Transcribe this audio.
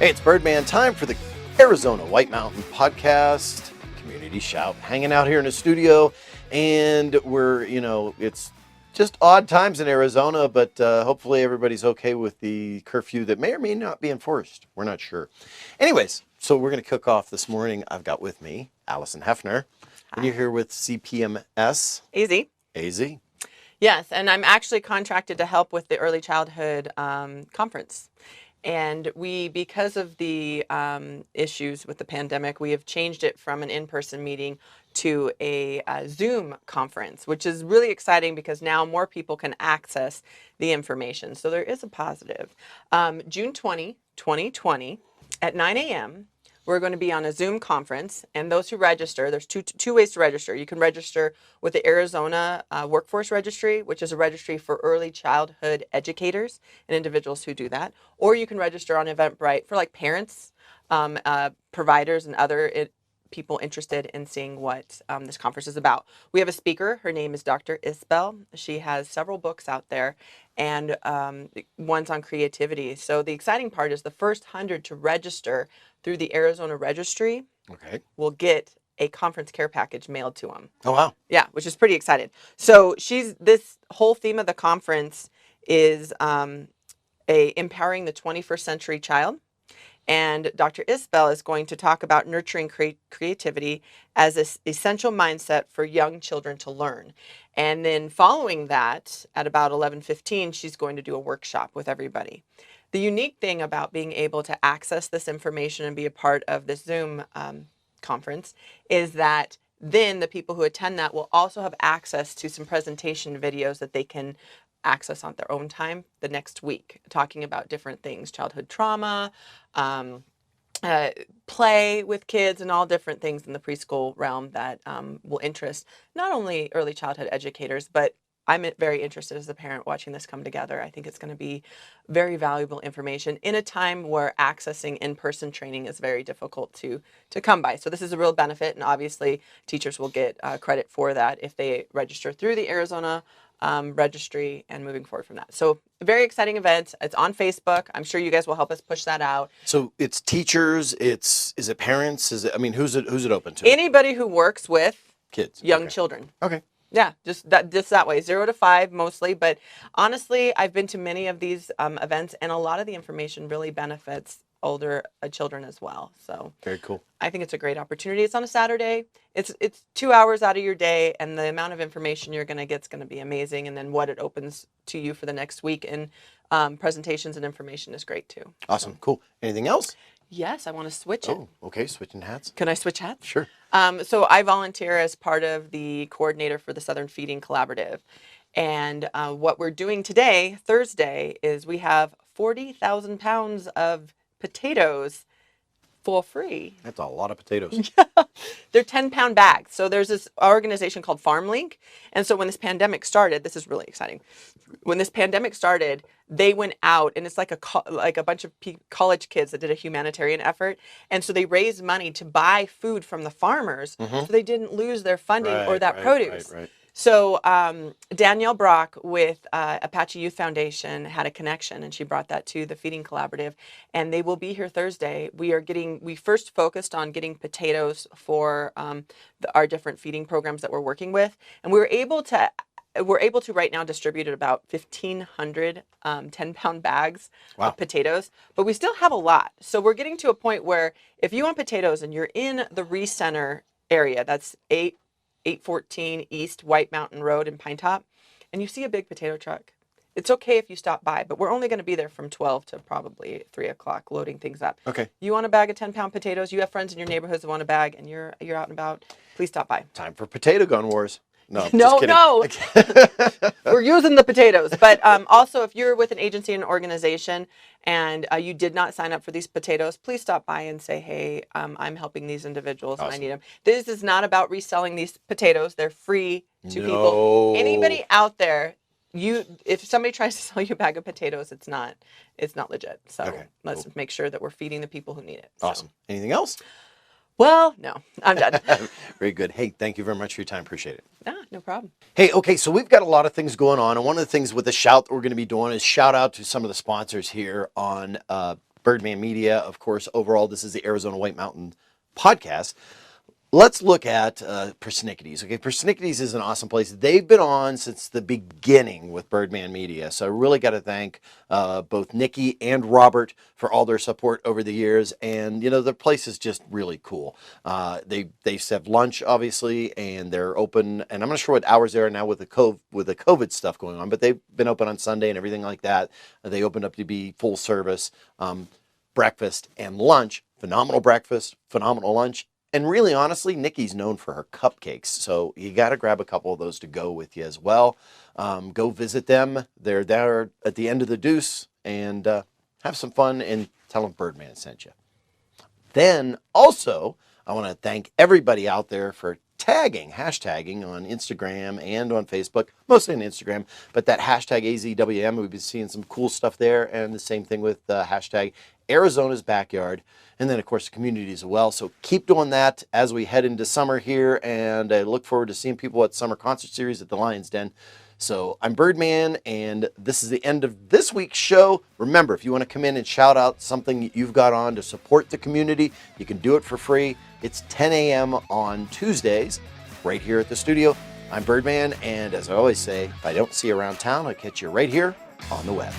Hey, it's Birdman time for the Arizona White Mountain Podcast, Community Shout, hanging out here in the studio. And we're, it's just odd times in Arizona, but hopefully everybody's okay with the curfew that may or may not be enforced. We're not sure. Anyways, so we're going to kick off this morning. I've got with me Allison Hephner, and you're here with CPMSAZ. AZ. Yes, and I'm actually contracted to help with the early childhood conference. And because of the issues with the pandemic, we have changed it from an in-person meeting to a Zoom conference, which is really exciting because now more people can access the information. So there is a positive. June 20, 2020 at 9 a.m., we're going to be on a Zoom conference, and those who register, there's two ways to register. You can register with the Arizona Workforce Registry, which is a registry for early childhood educators and individuals who do that. Or you can register on Eventbrite for like parents, providers, and other people interested in seeing what this conference is about. We have a speaker. Her name is Dr. Isabel. She has several books out there, and one's on creativity. So the exciting part is the first 100 to register through the Arizona Registry will get a conference care package mailed to them. Oh, wow. Yeah, which is pretty exciting. So this whole theme of the conference is empowering the 21st century child. And Dr. Isabel is going to talk about nurturing creativity as an essential mindset for young children to learn. And then following that, at about 11:15, she's going to do a workshop with everybody. The unique thing about being able to access this information and be a part of this Zoom conference is that then the people who attend that will also have access to some presentation videos that they can access on their own time the next week, talking about different things, childhood trauma, play with kids, and all different things in the preschool realm that will interest not only early childhood educators, but I'm very interested as a parent watching this come together. I think it's going to be very valuable information in a time where accessing in-person training is very difficult to come by. So this is a real benefit, and obviously teachers will get credit for that if they register through the Arizona Registry and moving forward from that. So a very exciting event. It's on Facebook. I'm sure you guys will help us push that out. So it's teachers, is it parents? Who's it open to? Anybody who works with kids, young children. Okay. Yeah, just that way, 0 to 5 mostly. But honestly, I've been to many of these events, and a lot of the information really benefits older children as well. So very cool. I think it's a great opportunity. It's on a Saturday. It's 2 hours out of your day, and the amount of information you're going to get is going to be amazing. And then what it opens to you for the next week in presentations and information is great too. Awesome, cool. Anything else? Yes, I want to switch it. Oh, okay, switching hats. Can I switch hats? Sure. So I volunteer as part of the coordinator for the Southern Feeding Collaborative. And what we're doing today, Thursday, is we have 40,000 pounds of potatoes for free. That's a lot of potatoes. Yeah. They're 10-pound bags. So there's this organization called FarmLink. And so when this pandemic started, this is really exciting. When this pandemic started, they went out, and it's like a bunch of college kids that did a humanitarian effort. And so they raised money to buy food from the farmers so they didn't lose their funding or that produce. Right. So Danielle Brock with Apache Youth Foundation had a connection, and she brought that to the Feeding Collaborative, and they will be here Thursday. We first focused on getting potatoes for our different feeding programs that we're working with, and we're able to right now distribute about 1,500 10-pound bags of potatoes, but we still have a lot. So we're getting to a point where if you want potatoes and you're in the Recenter area, that's 814 East White Mountain Road in Pinetop, and you see a big potato truck, it's okay if you stop by, but we're only going to be there from 12 to probably 3 o'clock loading things up. Okay. You want a bag of 10-pound potatoes, you have friends in your neighborhoods that want a bag, and you're out and about, please stop by. Time for potato gun wars. No, no. We're using the potatoes. But also, if you're with an agency and an organization and you did not sign up for these potatoes, please stop by and say, hey, I'm helping these individuals and I need them. This is not about reselling these potatoes. They're free to people. Anybody out there, if somebody tries to sell you a bag of potatoes, it's not legit. So let's make sure that we're feeding the people who need it. Awesome. So. Anything else? Well, no, I'm done. Very good. Hey, thank you very much for your time. Appreciate it. No problem. Hey, okay, so we've got a lot of things going on. And one of the things with the shout that we're going to be doing is shout out to some of the sponsors here on Birdman Media, of course. Overall, this is the Arizona White Mountain podcast. Let's look at Persnickety. Okay, Persnickety is an awesome place. They've been on since the beginning with Birdman Media. So I really got to thank both Nikki and Robert for all their support over the years. And, the place is just really cool. They serve lunch, obviously, and they're open. And I'm not sure what hours they are now with the COVID stuff going on, but they've been open on Sunday and everything like that. They opened up to be full service, breakfast and lunch. Phenomenal breakfast, phenomenal lunch. And really, honestly, Nikki's known for her cupcakes. So you got to grab a couple of those to go with you as well. Go visit them. They're there at the end of the Deuce, and have some fun and tell them Birdman sent you. Then also, I want to thank everybody out there for hashtagging on Instagram and on Facebook, mostly on Instagram, but that hashtag AZWM, we've been seeing some cool stuff there, and the same thing with hashtag Arizona's Backyard, and then of course the community as well. So keep doing that as we head into summer here, and I look forward to seeing people at Summer Concert Series at the Lion's Den. So I'm Birdman, and this is the end of this week's show. Remember, if you want to come in and shout out something you've got on to support the community, you can do it for free. It's 10 a.m. on Tuesdays, right here at the studio. I'm Birdman, and as I always say, if I don't see you around town, I'll catch you right here on the web.